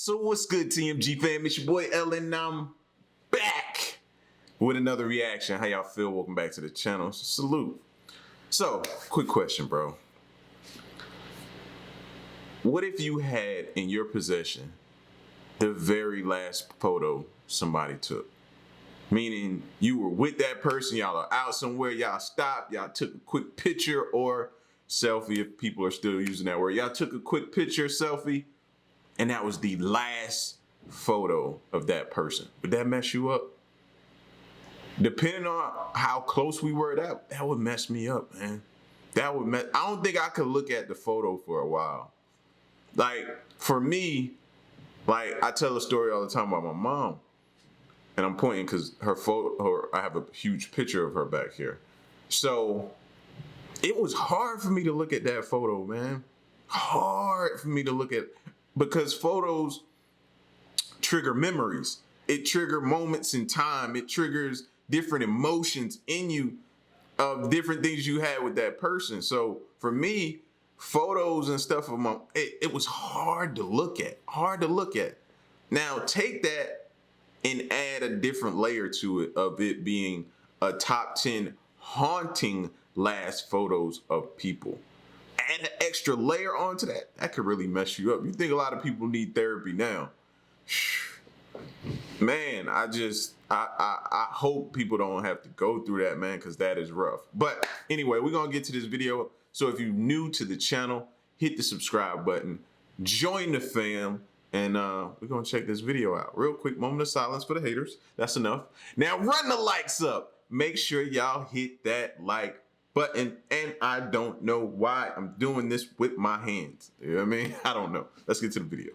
So what's good, TMG fam? It's your boy L and I'm back with another reaction. How y'all feel? Welcome back to the channel. Salute. So, quick question, bro. What if you had in your possession the very last photo somebody took? Meaning you were with that person, y'all are out somewhere, y'all stopped, y'all took a quick picture or selfie if people are still using that word. Y'all took a quick picture, selfie, and that was the last photo of that person. Would that mess you up? Depending on how close we were, that would mess me up, man. That would mess. I don't think I could look at the photo for a while. Like, for me, like, I tell a story all the time about my mom. And I'm pointing because her photo, I have a huge picture of her back here. So it was hard for me to look at that photo, man. Hard for me to look at, because photos trigger memories. It triggers moments in time. It triggers different emotions in you of different things you had with that person. So for me, photos and stuff of my, it was hard to look at, Now take that and add a different layer to it of it being a top 10 haunting last photos of people. Add an extra layer onto that could really mess you up. You think a lot of people need therapy now. Man, I hope people don't have to go through that, man, because that is rough. But anyway, we're gonna get to this video. So if you're new to the channel, hit the subscribe button, join the fam, and we're gonna check this video out. Real quick, moment of silence for the haters. That's enough. Now run the likes up. Make sure y'all hit that like button. And I don't know why I'm doing this with my hands. You know what I mean? I don't know. Let's get to the video.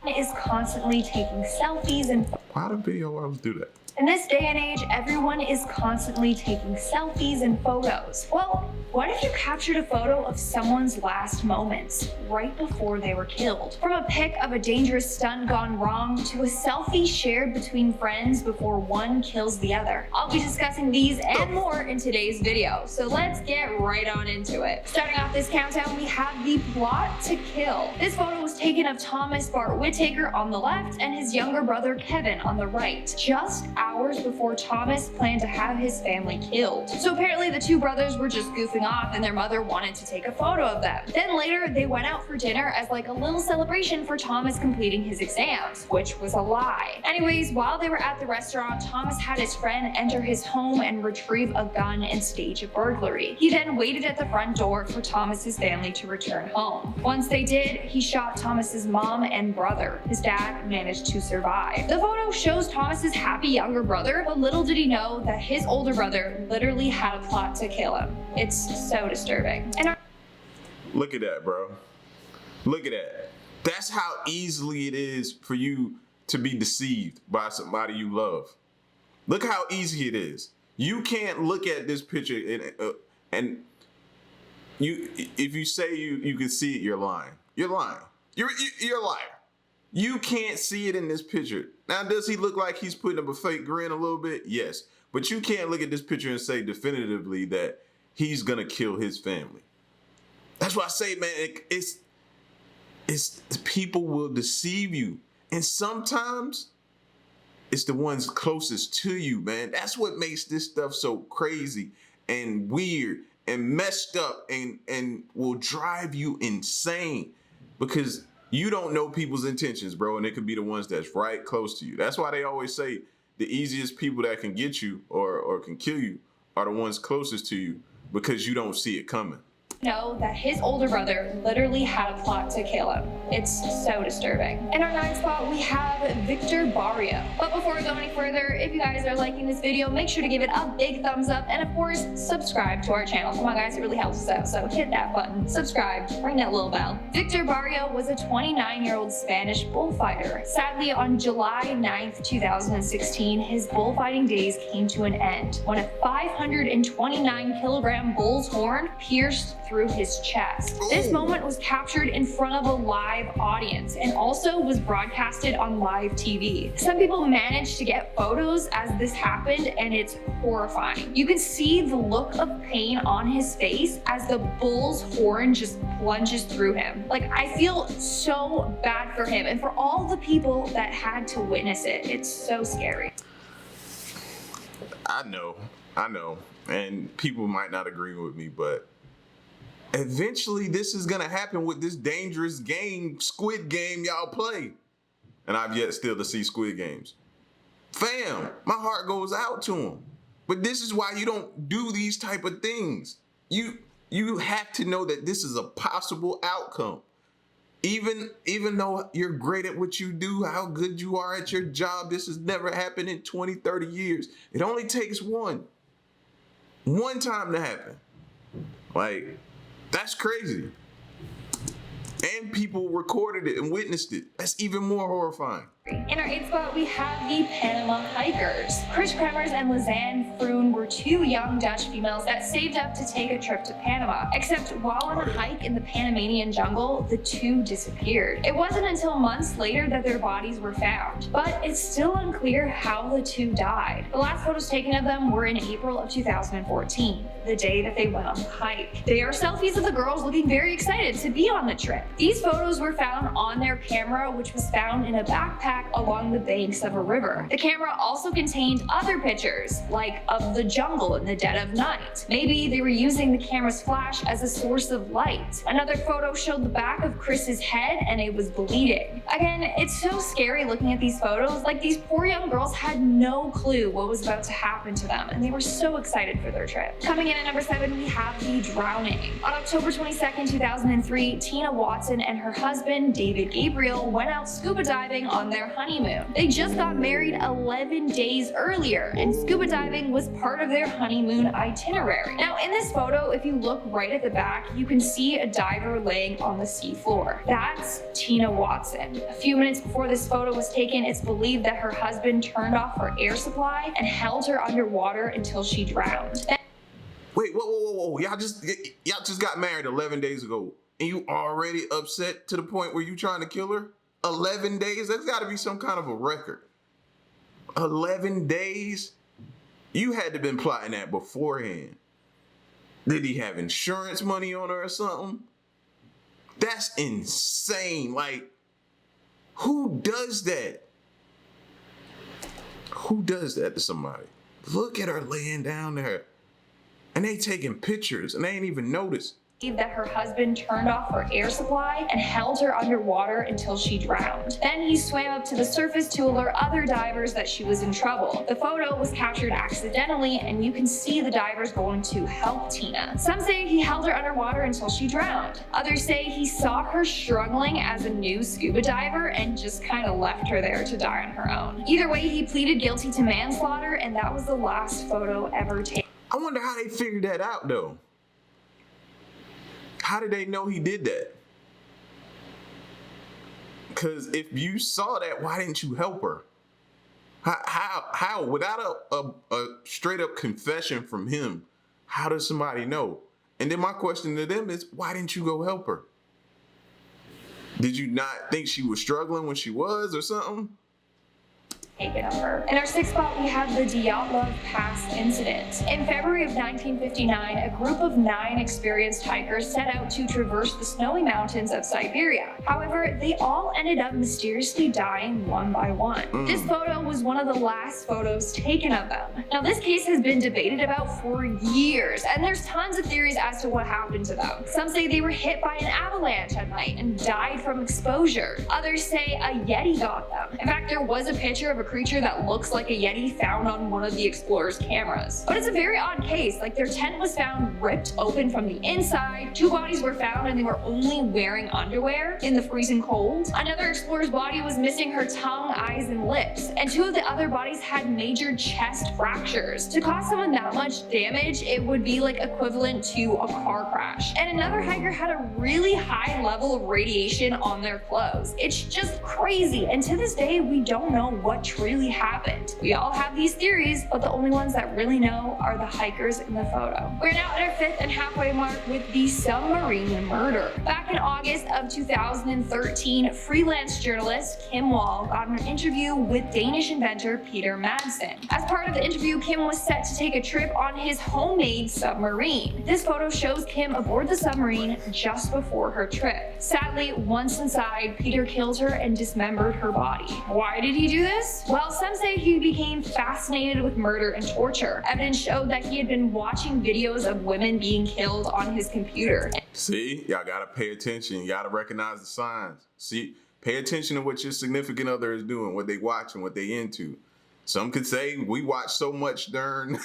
Is constantly taking selfies and why the video always do that? in this day and age, everyone is constantly taking selfies and photos. Well, what if you captured a photo of someone's last moments right before they were killed? From a pic of a dangerous stunt gone wrong to a selfie shared between friends before one kills the other. I'll be discussing these and more in today's video, so let's get right on into it. Starting off this countdown, we have the plot to kill. This photo was taken of Thomas Bart Whittaker on the left and his younger brother Kevin on the right, just hours before Thomas planned to have his family killed. So apparently the two brothers were just goofing off and their mother wanted to take a photo of them. Then later they went out for dinner as like a little celebration for Thomas completing his exams, which was a lie. Anyways, while they were at the restaurant, Thomas had his friend enter his home and retrieve a gun and stage a burglary. He then waited at the front door for Thomas's family to return home. Once they did, he shot Thomas's mom and brother. His dad managed to survive. The photo shows Thomas's happy younger brother, but little did he know that his older brother literally had a plot to kill him. It's so disturbing. And look at that, bro. Look at that. That's how easily it is for you to be deceived by somebody you love. Look how easy it is. You can't look at this picture and you, if you say you can see it, you're lying. You're lying. You're a liar. You can't see it in this picture. Now, does he look like he's putting up a fake grin a little bit? Yes. But you can't look at this picture and say definitively that he's gonna kill his family. That's why I say, man, it's people will deceive you. And sometimes it's the ones closest to you, man. That's what makes this stuff so crazy and weird and messed up and will drive you insane, because you don't know people's intentions, bro, and it could be the ones that's right close to you. That's why they always say the easiest people that can get you or can kill you are the ones closest to you, because you don't see it coming. know that his older brother literally had a plot to kill him. It's so disturbing. In our 9th spot, we have Victor Barrio. But before we go any further, if you guys are liking this video, make sure to give it a big thumbs up and of course, subscribe to our channel. Come on guys, it really helps us out, so hit that button, subscribe, ring that little bell. Victor Barrio was a 29-year-old Spanish bullfighter. Sadly, on July 9th, 2016, his bullfighting days came to an end when a 529-kilogram bull's horn pierced through his chest. This moment was captured in front of a live audience and also was broadcasted on live TV. Some people managed to get photos as this happened, and it's horrifying. You can see the look of pain on his face as the bull's horn just plunges through him. Like, I feel so bad for him and for all the people that had to witness it. It's so scary. I know, and people might not agree with me, but eventually this is gonna happen with this dangerous game, Squid Game y'all play. And I've yet still to see Squid Games. Fam, my heart goes out to him. But this is why you don't do these type of things. You have to know that this is a possible outcome. Even though you're great at what you do, how good you are at your job, this has never happened in 20, 30 years. It only takes one time to happen. Like, that's crazy. And people recorded it and witnessed it. That's even more horrifying. In our 8th spot, we have the Panama Hikers. Chris Kremers and Lizanne Froon were two young Dutch females that saved up to take a trip to Panama. Except while on a hike in the Panamanian jungle, the two disappeared. It wasn't until months later that their bodies were found, but it's still unclear how the two died. The last photos taken of them were in April of 2014, the day that they went on the hike. They are selfies of the girls looking very excited to be on the trip. These photos were found on their camera, which was found in a backpack along the banks of a river. The camera also contained other pictures, like of the jungle in the dead of night. Maybe they were using the camera's flash as a source of light. Another photo showed the back of Chris's head and it was bleeding. Again, it's so scary looking at these photos. Like, these poor young girls had no clue what was about to happen to them, and they were so excited for their trip. Coming in at number 7, we have the drowning. On October 22nd, 2003, Tina Watson and her husband, David Gabriel, went out scuba diving on their honeymoon. They just got married 11 days earlier, and scuba diving was part of their honeymoon itinerary. Now, in this photo, if you look right at the back, you can see a diver laying on the seafloor. That's Tina Watson. A few minutes before this photo was taken, it's believed that her husband turned off her air supply and held her underwater until she drowned. Wait, whoa. Y'all just got married 11 days ago, and you already upset to the point where you trying to kill her? 11 days? That's got to be some kind of a record. 11 days? You had to been plotting that beforehand. Did he have insurance money on her or something? That's insane. Like, who does that? Who does that to somebody? Look at her laying down there. And they taking pictures and they ain't even noticed that her husband turned off her air supply and held her underwater until she drowned. Then he swam up to the surface to alert other divers that she was in trouble. The photo was captured accidentally, and you can see the divers going to help Tina. Some say he held her underwater until she drowned. Others say he saw her struggling as a new scuba diver and just kind of left her there to die on her own. Either way, he pleaded guilty to manslaughter, and that was the last photo ever taken. I wonder how they figured that out, though. How did they know he did that? Because if you saw that, why didn't you help her? How? Without a straight up confession from him, how does somebody know? And then my question to them is, why didn't you go help her? Did you not think she was struggling when she was or something? Taken of her. In our 6th spot, we have the Diablo Pass incident. In February of 1959, a group of 9 experienced hikers set out to traverse the snowy mountains of Siberia. However, they all ended up mysteriously dying one by one. This photo was one of the last photos taken of them. Now, this case has been debated about for years, and there's tons of theories as to what happened to them. Some say they were hit by an avalanche at night and died from exposure. Others say a Yeti got them. In fact, there was a picture of a creature that looks like a Yeti found on one of the explorers' cameras. But it's a very odd case. Like, their tent was found ripped open from the inside. 2 bodies were found and they were only wearing underwear in the freezing cold. Another explorer's body was missing her tongue, eyes, and lips. And 2 of the other bodies had major chest fractures. To cause someone that much damage, it would be like equivalent to a car crash. And another hiker had a really high level of radiation on their clothes. It's just crazy. And to this day, we don't know what truly happened. We all have these theories, but the only ones that really know are the hikers in the photo. We're now at our 5th and halfway mark with the Submarine Murder. Back in August of 2013, freelance journalist Kim Wall got an interview with Danish inventor Peter Madsen. As part of the interview, Kim was set to take a trip on his homemade submarine. This photo shows Kim aboard the submarine just before her trip. Sadly, once inside, Peter killed her and dismembered her body. Why did he do this? Well, some say he became fascinated with murder and torture. Evidence showed that he had been watching videos of women being killed on his computer. See, y'all gotta pay attention. You gotta recognize the signs. See, pay attention to what your significant other is doing, what they watching, what they into. Some could say we watch so much darn,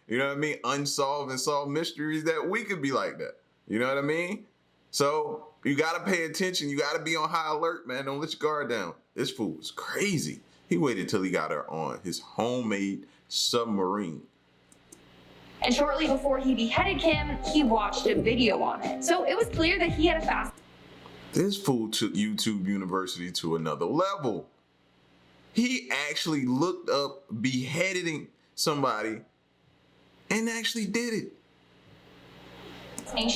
you know what I mean, unsolved and solved mysteries that we could be like that. You know what I mean? So you gotta pay attention. You gotta be on high alert, man. Don't let your guard down. This fool is crazy. He waited till he got her on his homemade submarine. And shortly before he beheaded Kim, he watched a video on it. So it was clear that he had a fast. This fool took YouTube University to another level. He actually looked up beheading somebody and actually did it.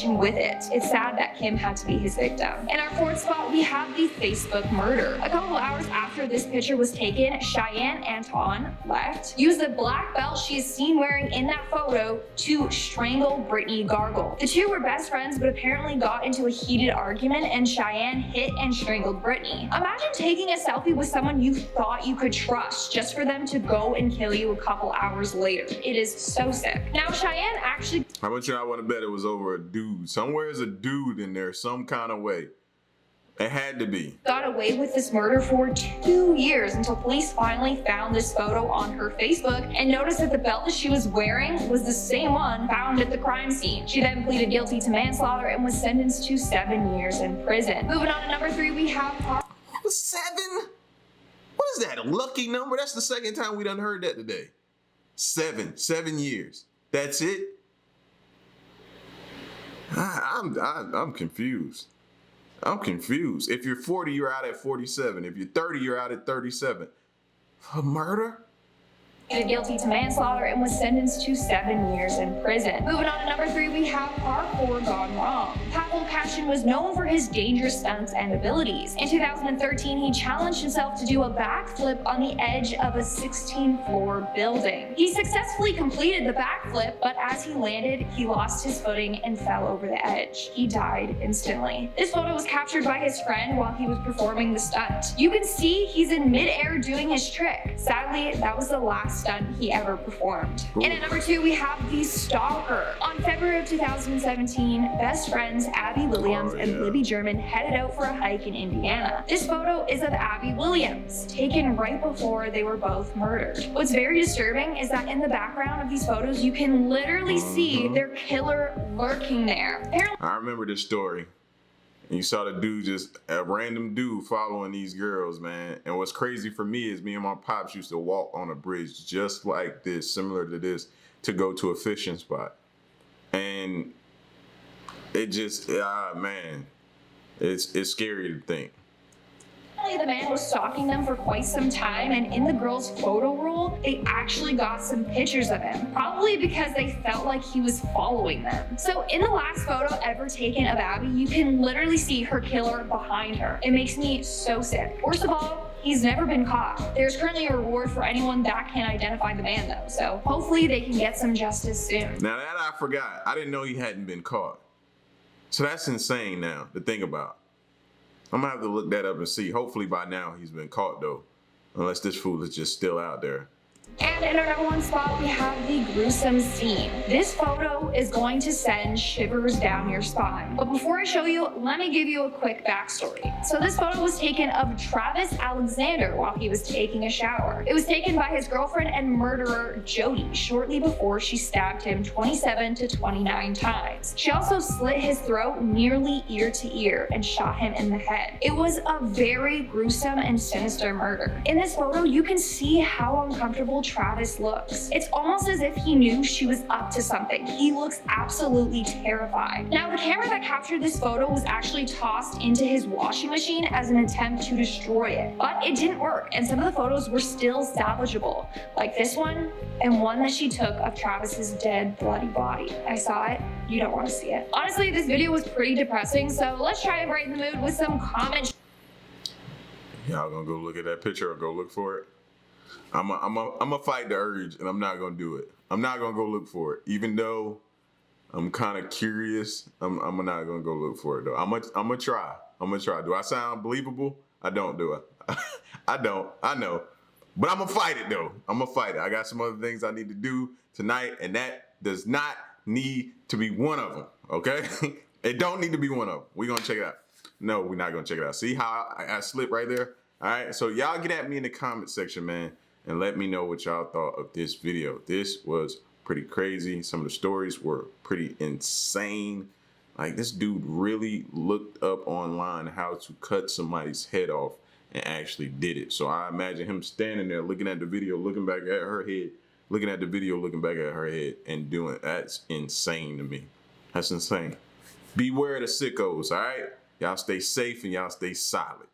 With it. It's sad that Kim had to be his victim. In our 4th spot, we have the Facebook murder. A couple hours after this picture was taken, Cheyenne Anton left, used the black belt she is seen wearing in that photo to strangle Brittany Gargle. The two were best friends, but apparently got into a heated argument and Cheyenne hit and strangled Brittany. Imagine taking a selfie with someone you thought you could trust just for them to go and kill you a couple hours later. It is so sick. Now, Cheyenne actually... How much I want to bet it was over a dude. Somewhere is a dude in there some kind of way. It had to be. Got away with this murder for 2 years until police finally found this photo on her Facebook and noticed that the belt that she was wearing was the same one found at the crime scene. She then pleaded guilty to manslaughter and was sentenced to 7 years in prison. Moving on to number 3, we have... 7? What is that, a lucky number? That's the second time we done heard that today. 7 years. That's it? I'm confused. I'm confused. If you're 40, you're out at 47. If you're 30, you're out at 37. For murder? Pleaded guilty to manslaughter and was sentenced to 7 years in prison. Moving on to number 3, we have Parkour gone wrong. Pavel Kashin was known for his dangerous stunts and abilities. In 2013, he challenged himself to do a backflip on the edge of a 16-floor building. He successfully completed the backflip, but as he landed, he lost his footing and fell over the edge. He died instantly. This photo was captured by his friend while he was performing the stunt. You can see he's in midair doing his trick. Sadly, that was the last stunt he ever performed. Ooh. And at number 2, we have the Stalker. On February of 2017, best friends Abby Williams and Libby German headed out for a hike in Indiana. This photo is of Abby Williams, taken right before they were both murdered. What's very disturbing is that in the background of these photos, you can literally see their killer lurking there. Apparently, I remember this story. And you saw the dude, just a random dude following these girls, man. And what's crazy for me is me and my pops used to walk on a bridge just like this, similar to this, to go to a fishing spot. And it just, man, it's scary to think. the man was stalking them for quite some time, and in the girls' photo roll, they actually got some pictures of him, probably because they felt like he was following them. So in the last photo ever taken of Abby, you can literally see her killer behind her. It makes me so sick. Worst of all, he's never been caught. There's currently a reward for anyone that can identify the man though, so hopefully they can get some justice soon. Now that I forgot, I didn't know he hadn't been caught. So that's insane now to think about. I'm gonna have to look that up and see. Hopefully by now he's been caught though, unless this fool is just still out there. And in our number one spot, we have the gruesome scene. This photo is going to send shivers down your spine. But before I show you, let me give you a quick backstory. So this photo was taken of Travis Alexander while he was taking a shower. It was taken by his girlfriend and murderer, Jody, shortly before she stabbed him 27 to 29 times. She also slit his throat nearly ear to ear and shot him in the head. It was a very gruesome and sinister murder. In this photo, you can see how uncomfortable careful Travis looks. It's almost as if he knew she was up to something. He looks absolutely terrified. Now, the camera that captured this photo was actually tossed into his washing machine as an attempt to destroy it. But it didn't work, and some of the photos were still salvageable, like this one and one that she took of Travis's dead, bloody body. I saw it. You don't want to see it. Honestly, this video was pretty depressing, so let's try and brighten the mood with some comments. Y'all gonna go look at that picture or go look for it? I'm gonna fight the urge, and I'm not gonna do it. I'm not gonna go look for it, even though I'm kind of curious. I'm not gonna go look for it though. I'm gonna try. I'm gonna try. Do I sound believable? I don't, do I? I don't. I know. But I'm gonna fight it though. I'm gonna fight it. I got some other things I need to do tonight, and that does not need to be one of them. Okay? It don't need to be one of them. We're gonna check it out. No, we're not gonna check it out. See how I slipped right there? All right. So y'all get at me in the comment section, man, and let me know what y'all thought of this video. This was pretty crazy. Some of the stories were pretty insane. Like, this dude really looked up online how to cut somebody's head off and actually did it. So I imagine him standing there looking at the video, looking back at her head, looking at the video, looking back at her head, and doing it. That's insane to me. That's insane. Beware the sickos, all right? Y'all stay safe and y'all stay solid.